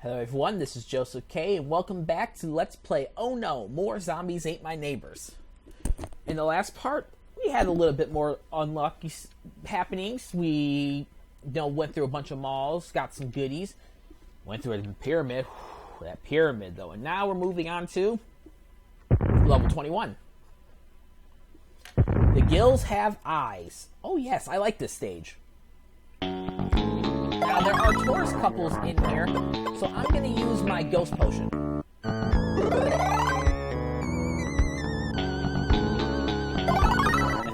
Hello everyone, this is Joseph K, and welcome back to Let's Play Oh No, More Zombies Ain't My Neighbors. In the last part, we had a little bit more unlucky happenings. We went through a bunch of malls, got some goodies, went through a pyramid. Whew, that pyramid though, and now we're moving on to level 21. The gills have eyes. Oh yes, I like this stage. Now, there are tourist couples in here, so I'm going to use my ghost potion. I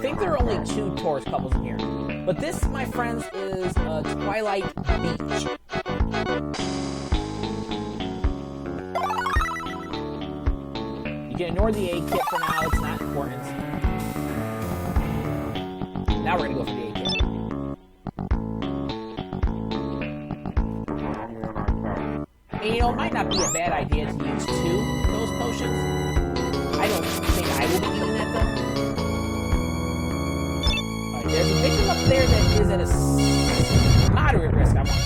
think there are only 2 tourist couples in here. But this, my friends, is Twilight Beach. You can ignore the aid kit for now, it's not important. Now we're going to go for the aid kit. And, it might not be a bad idea to use 2 ghost potions. I don't think I will be using that, though. Alright, there's a victim up there that is at a moderate risk, I want to say.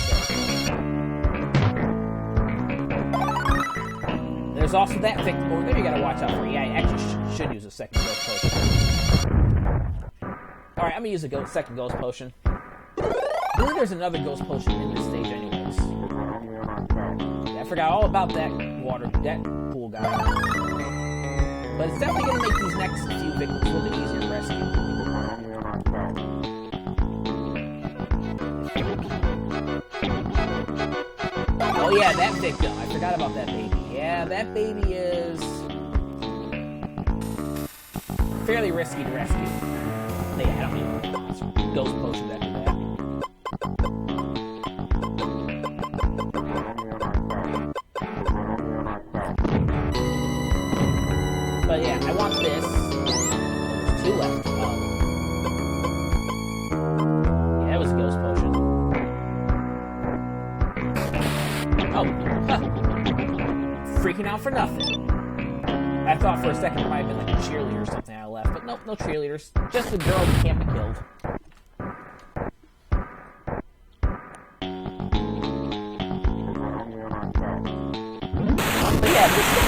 There's also that victim over there you gotta watch out for. Yeah, I actually should use a second ghost potion. Alright, I'm gonna use a second ghost potion. I believe there's another ghost potion in this stage anyways. I forgot all about that pool guy. But it's definitely going to make these next few victims a little bit easier to rescue. Oh yeah, that victim. I forgot about that baby. Yeah, that baby is fairly risky to rescue. Yeah, I don't need ghost potions after that. But yeah, I want this. There's 2 left. Yeah, that was a ghost potion. Oh, huh. Freaking out for nothing. I thought for a second it might have been like a cheerleader or something I left, but nope, no cheerleaders. Just a girl who can't be killed. But yeah, this is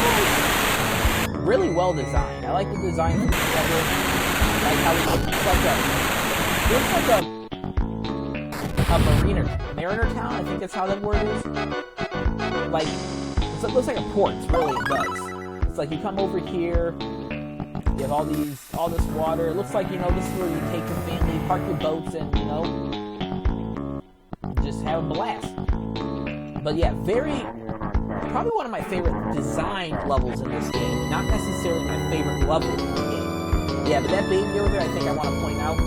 really well designed. I like the design from the cover. I like how it looks like a mariner town. I think that's how that word is. Like, it looks like a port. Really, it does. It's like you come over here, you have all this water. It looks like, this is where you take your family, park your boats, and, just have a blast. But yeah, probably one of my favorite design levels in this game. Not necessarily my favorite level in the game. Yeah, but that baby over there, I think I want to point out,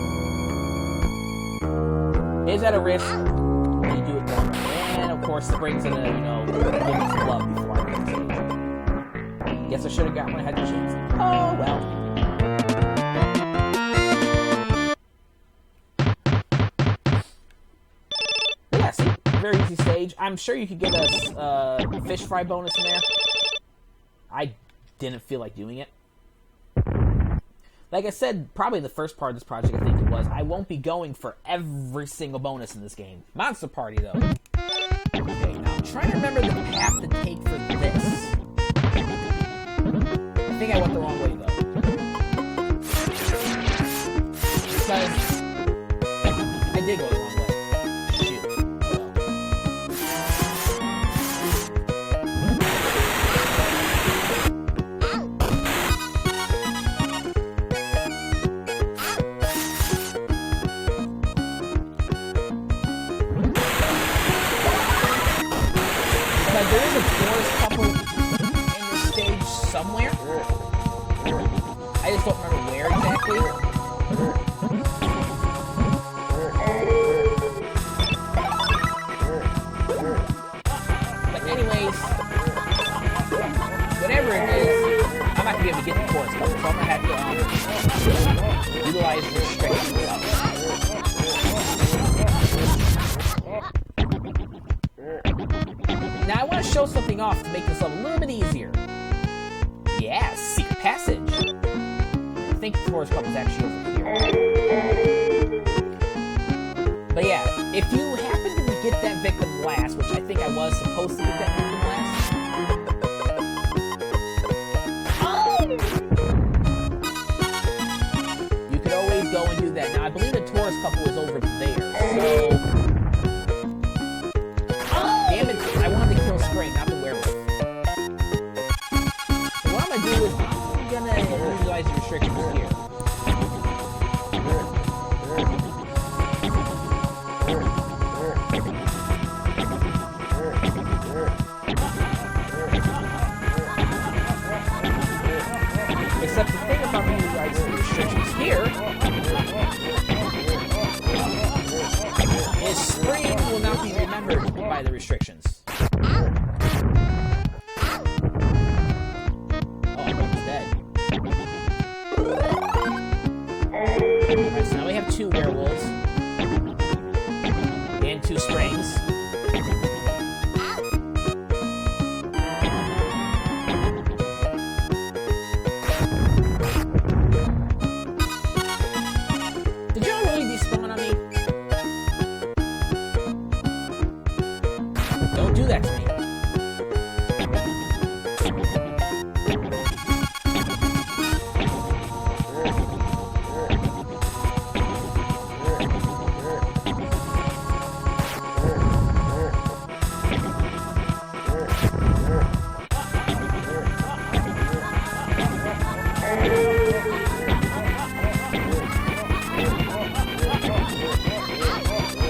is at a risk when you do it wrong. And, of course, it brings in a, woman's love before I get to stage. Guess I should have got one ahead of chance. Oh, well. Yeah, see? Very easy stage. I'm sure you could get a fish fry bonus in there. I didn't feel like doing it. Like I said, probably the first part of this project, I think it was, I won't be going for every single bonus in this game. Monster Party, though. Okay, now I'm trying to remember the path to take for this. I think I went the wrong way, though. Because I did go the wrong way. There is a tourist couple in this stage somewhere. I just don't remember where exactly. But anyways, whatever it is, I'm not going to be able to get the tourist couple, so I'm going to have to utilize restraints. Now I want to show something off to make this level a little bit easier. Yeah, secret passage. I think the tourist couple is actually over here. But yeah, if you happen to get that victim glass, which I think I was supposed to get that moving glass. You could always go and do that. Now, I believe the tourist couple is over there, so... Damn it, I wanted to kill Spring, not the werewolf. So what I'm going to do is, I'm going to utilize the restrictions here. Except the thing about utilizing the restrictions here is Spring will not be remembered by the restrictions. Oh, he's dead. Alright, so now we have 2 werewolves and 2 Springs. Don't do that to me.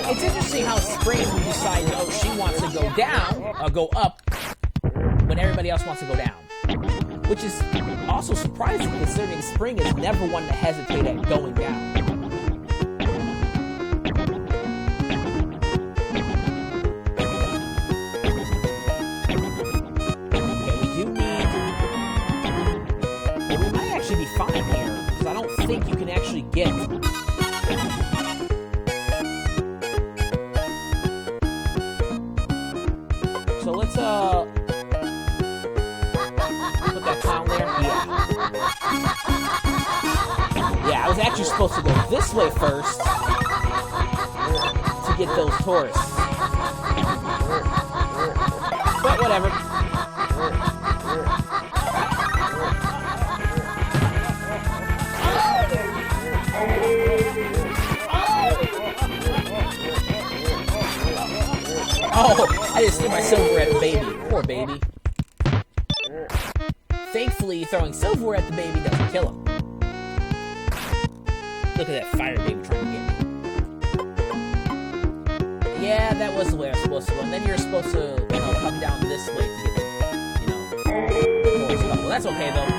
It's interesting how Spring decides, oh, she wants to go down, or go up, when everybody else wants to go down. Which is also surprising, considering Spring is never one to hesitate at going down. Okay, we do need... Well, we might actually be fine here, because I don't think you can actually get... So let's, put that clown there. Yeah, I was actually supposed to go this way first to get those tourists. But whatever. Oh, I just threw my silverware at the baby. Poor baby. Thankfully, throwing silverware at the baby doesn't kill him. Look at that fire baby trying to get me. Yeah, that was the way I was supposed to go. And then you're supposed to, come down this way to get the, tourist couple. That's okay, though.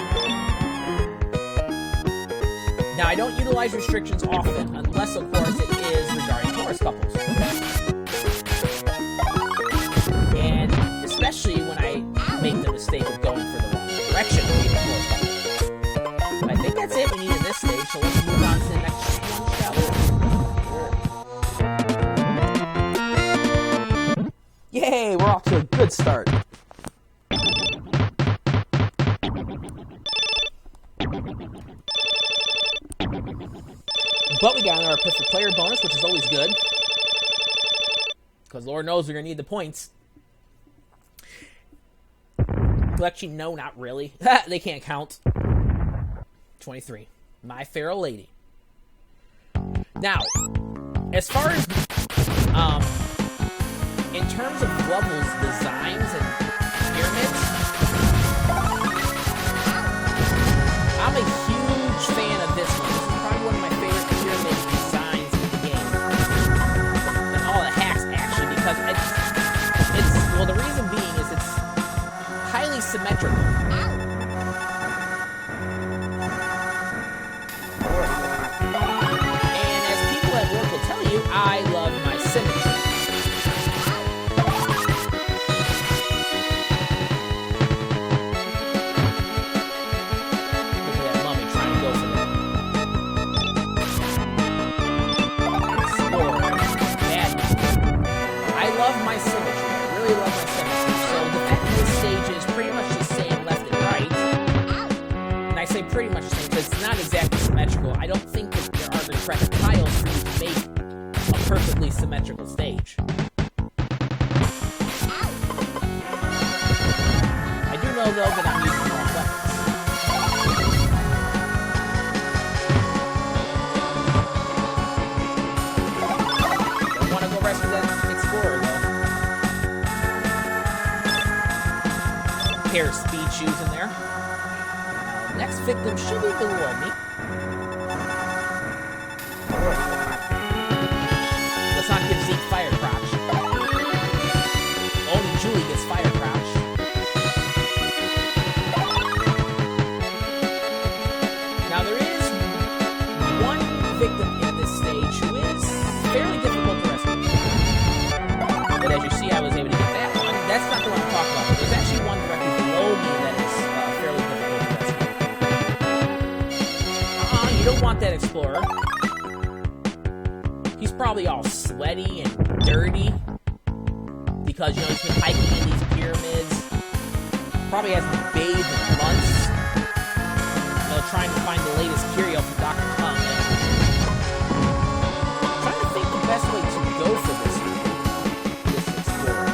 Now, I don't utilize restrictions often, unless, of course, it is regarding tourist couples. Especially when I make the mistake of going for the wrong direction. But I think that's it we need in this stage, so let's move on to the next one, shall we? Yay, we're off to a good start. But we got our perfect player bonus, which is always good. Because Lord knows we're going to need the points. Actually, no, not really. They can't count. 23. My Fair Lady. Now, as far as in terms of levels, designs, and pyramids, I'm a huge fan of this one. This is probably one of my favorite pyramid designs in the game. And all the hacks, actually, because it's well, the reason being is it's highly symmetrical. And as people at work will tell you, I love my symmetry. Look at that mummy trying to go for that. Explore. Bad. I love my symmetry. I really love my symmetry. So the fact that this stage is pretty much the same left and right, and I say pretty much the same because it's not exactly symmetrical. I don't think that there are the correct tiles for you to make a perfectly symmetrical stage. know, though, that I'm using the wrong weapons. Don't want to go rescue that explorer, though. Pair of speed shoes in there. Now, next victim should be below me. Let's not give Zeke fire crotch. Only Julie gets fire crotch. Now there is one victim in this stage who is fairly difficult to rescue. But as you see, I was able to get that one. That's not the one I'm talking about. But there's actually one directly below me that is fairly difficult to rescue. You don't want that explorer. He's probably all sweaty and dirty because, you know, he's been hiking in these pyramids. Probably hasn't bathed in months. You know, trying to find the latest curio from Dr. Tongue. I'm trying to think the best way to go for this explorer.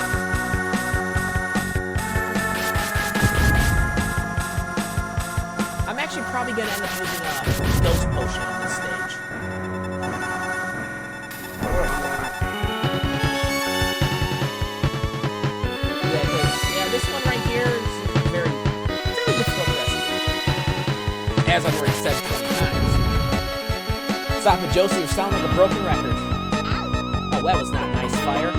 I'm actually probably going to end up using a dose potion on this stage. This one right here is very difficult to rescue. As I've already said 20 times. Stop it, Josie, you sound like a broken record. Oh, that was not nice fire.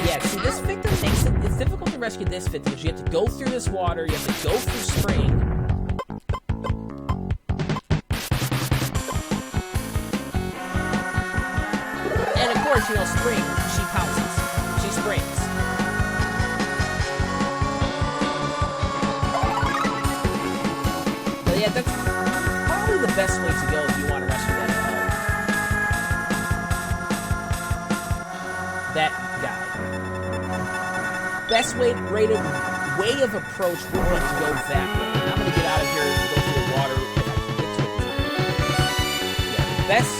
Yeah, see, this victim makes it's difficult to rescue this victim because you have to go through this water, you have to go through spring. You know, spring, she pounces. She springs. But yeah, that's probably the best way to go if you want to rescue that guy. Best way of approach would be to go that way. And I'm going to get out of here and go through the water if I can get to it. Yeah, the best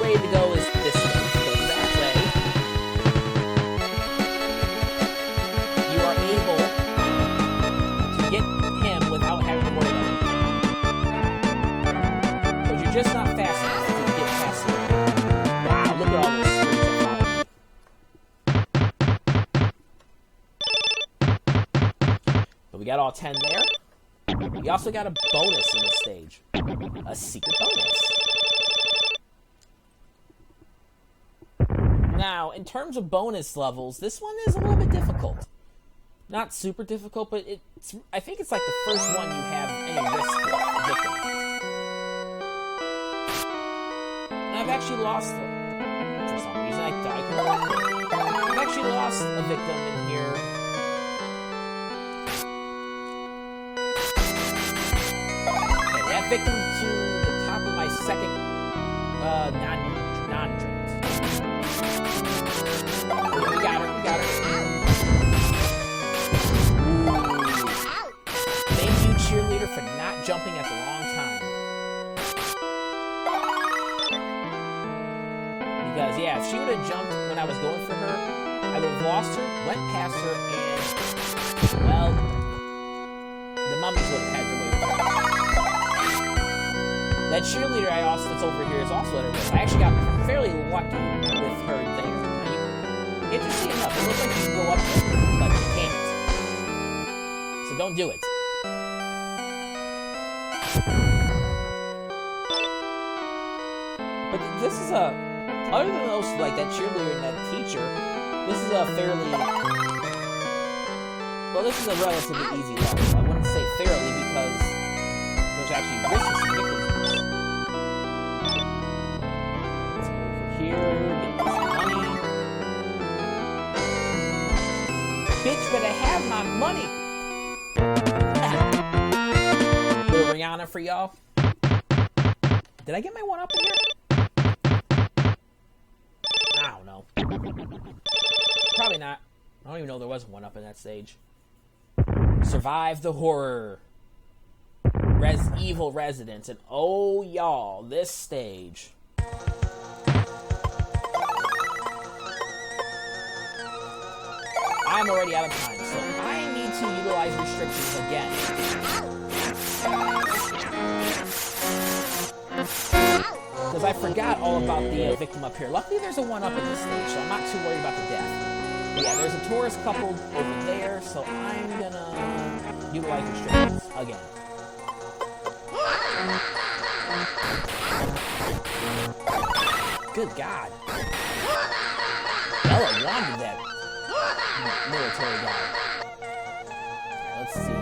way to go is this way. Just not fast enough to get past it. Wow, look at all those springs. But we got all 10 there. We also got a bonus in this stage. A secret bonus. Now, in terms of bonus levels, this one is a little bit difficult. Not super difficult, but I think it's like the first one you have any risk with. I've actually lost them. For some reason, I died. I've actually lost a victim in here. Okay, that victim to the top of my second non-drink. We got her. Thank you, cheerleader, for not jumping at the wrong time. Because, yeah, if she would have jumped when I was going for her, I would have lost her, went past her, and, well, the mummies would have had their way with her. That cheerleader that's over here is also at her risk. I actually got fairly lucky with her there. Interesting enough, it looks like you can go up there, but you can't. So don't do it. But this is other than those, like that cheerleader and that teacher, this is a this is a relatively easy level. I wouldn't say fairly because there's actually risks and victims in this. Let's go over here, get some money. Bitch, but I have my money! Little Rihanna for y'all. Did I get my one up in here? I don't know. Probably not. I don't even know there was one up in that stage. Survive the horror. Evil residents. And oh, y'all, this stage. I'm already out of time, so I need to utilize restrictions again. Because I forgot all about the victim up here. Luckily, there's a one up in this stage, so I'm not too worried about the death. But yeah, there's a tourist couple over there, so I'm gonna utilize restrictions again. Good God. Bella wanted that military guy. Right, let's see.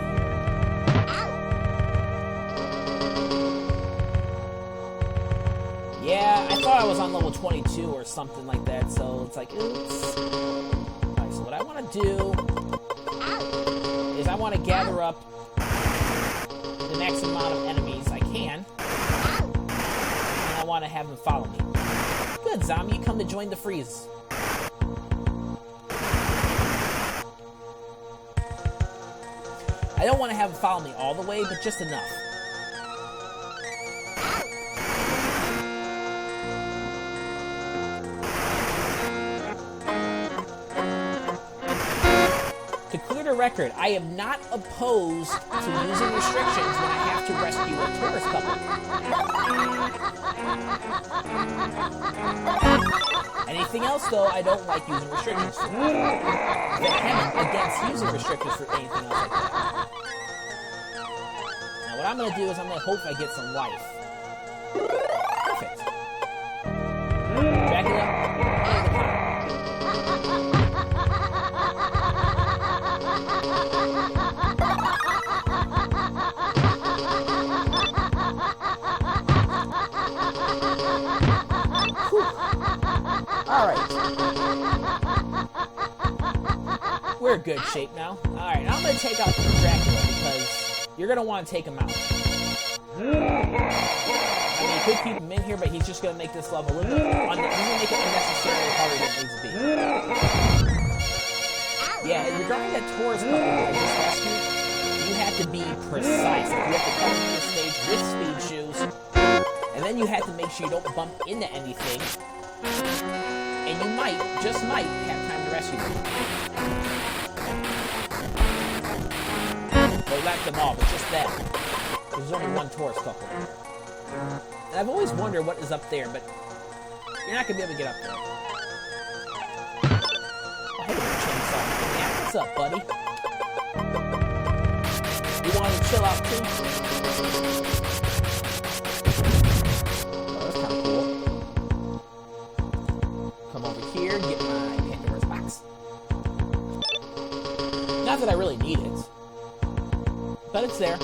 Yeah, I thought I was on level 22 or something like that, so it's like, oops. Alright, so what I want to do is I want to gather up the maximum amount of enemies I can, and I want to have them follow me. Good, zombie, you come to join the freeze. I don't want to have them follow me all the way, but just enough. To clear the record, I am not opposed to using restrictions when I have to rescue a tourist couple. Anything else, though, I don't like using restrictions for. I'm against using restrictions for anything else like that. Now, what I'm going to do is I'm going to hope I get some life. Perfect. Back it up. And the power. Alright. We're in good shape now. Alright, I'm going to take out Dracula because you're going to want to take him out. I mean, you could keep him in here, but he's just going to make this level a little bit... he's going to make it unnecessarily harder than it needs to be. Yeah, and regarding that tourist couple that I just rescued, you have to be precise. You have to come into the stage with speed shoes, and then you have to make sure you don't bump into anything. And you might, just might, have time to rescue them. Or let them all, but just them. There's only one tourist couple. And I've always wondered what is up there, but you're not going to be able to get up there. Oh, hey, chainsaw. Yeah, what's up, buddy? You want to chill out, too? Oh, that's kind of cool. Come over here, get my Pandora's box. Not that I really need it, but it's there.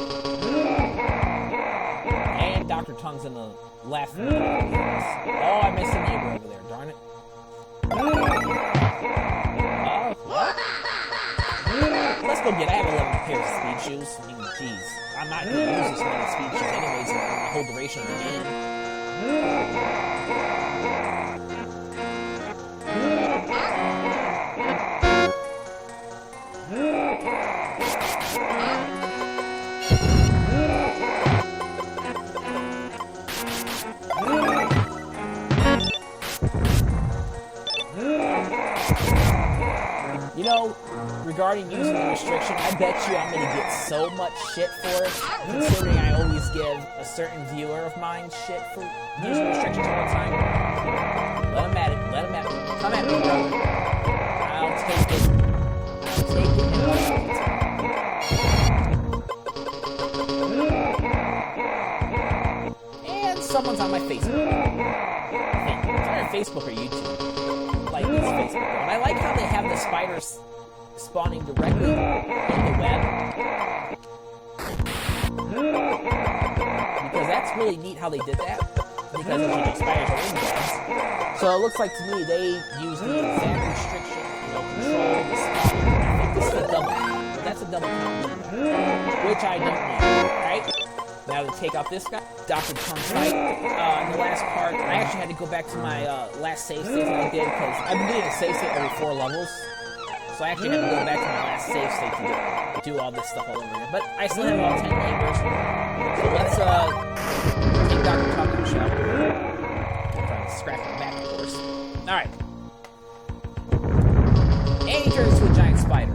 And Dr. Tongue's in the left. Oh, I missed a neighbor over there, darn it. Oh, what? Let's go get it. I have 11 pairs of speed shoes. I mean, jeez. I'm not going to use this many speed shoes anyways in the whole duration of the game. You know, regarding using the restriction, I bet you I'm going to get so much shit for it, considering I always give a certain viewer of mine shit for using restrictions all the time. Let him at it. Let him at it. Come at me, brother. I'll take it. I'll take it and I'll take it. And someone's on my Facebook. It's on Facebook or YouTube. Like this Facebook. And I like how they have the spiders spawning directly in the web. Because that's really neat how they did that. Because as you know, spiders are in webs. So it looks like to me they use the exact restriction, control the spawning. I think this is a double count, but that's a double count, which I don't need. Alright? Now to take out this guy, Dr. Tongue fight. In the last part, I actually had to go back to my last save state that I did, because I've been doing a save state every 4 levels. So I actually have to go back to my last save state to do all this stuff all over again. But I still have all 10 neighbors. So let's take Dr. Talk to the show. I'm trying to scratch my back, of course. Alright. And he turns into a giant spider.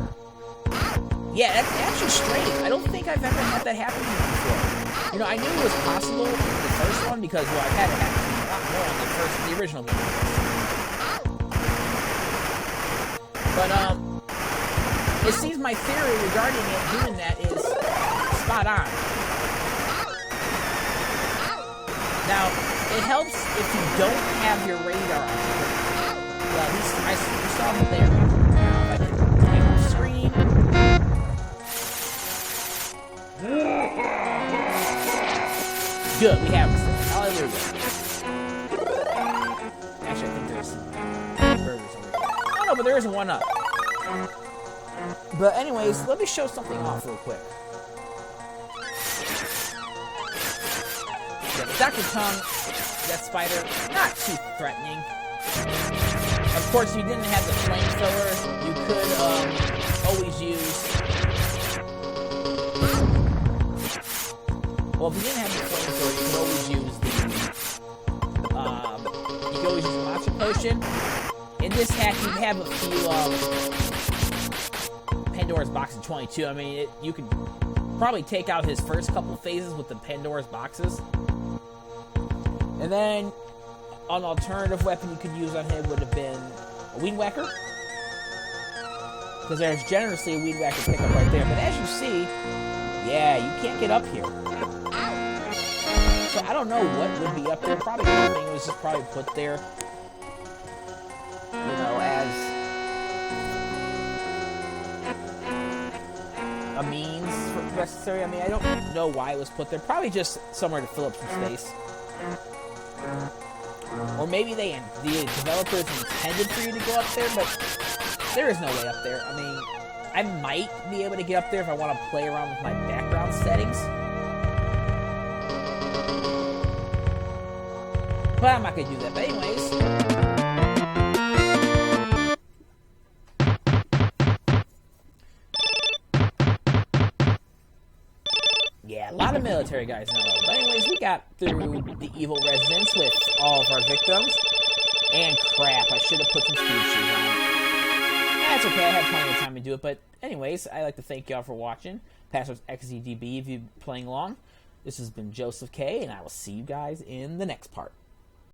Yeah, that's actually strange. I don't think I've ever had that happen to me before. You know, I knew it was possible in the first one because, well, I've had it happen to me a lot more on the original game. But, it seems my theory regarding it doing that is spot on. Now, it helps if you don't have your radar on. Well, at least I saw him there. Now, if I can take off screen. Good, we have him. Hallelujah. Actually, I think there's some burgers over here. Oh no, but there isn't one up. But anyways, let me show something off real quick. Yeah, the Dr. Tongue, that spider, not too threatening. Of course, if you didn't have the flamethrower, you could always use... Well, if you didn't have the flamethrower, you could always use the... you could always use the Monster Potion. In this hack, you have a few... Pandora's Box in 22. I mean, you could probably take out his first couple phases with the Pandora's Boxes. And then, an alternative weapon you could use on him would have been a Weed Whacker. Because there's generously a Weed Whacker pickup right there. But as you see, yeah, you can't get up here. So I don't know what would be up there. Probably nothing. It was just probably put there, you know, as a means necessary. I mean, I don't know why it was put there. Probably just somewhere to fill up some space. Or maybe the developers intended for you to go up there, but there is no way up there. I mean, I might be able to get up there if I want to play around with my background settings. But I'm not going to do that. But anyways... Yeah, a lot of military guys in the level. But anyways, we got through the evil residence with all of our victims. And crap, I should have put some speed shoes on. That's okay, I have plenty of time to do it. But anyways, I'd like to thank y'all for watching. Password's XZDB if you're playing along. This has been Joseph K, and I will see you guys in the next part.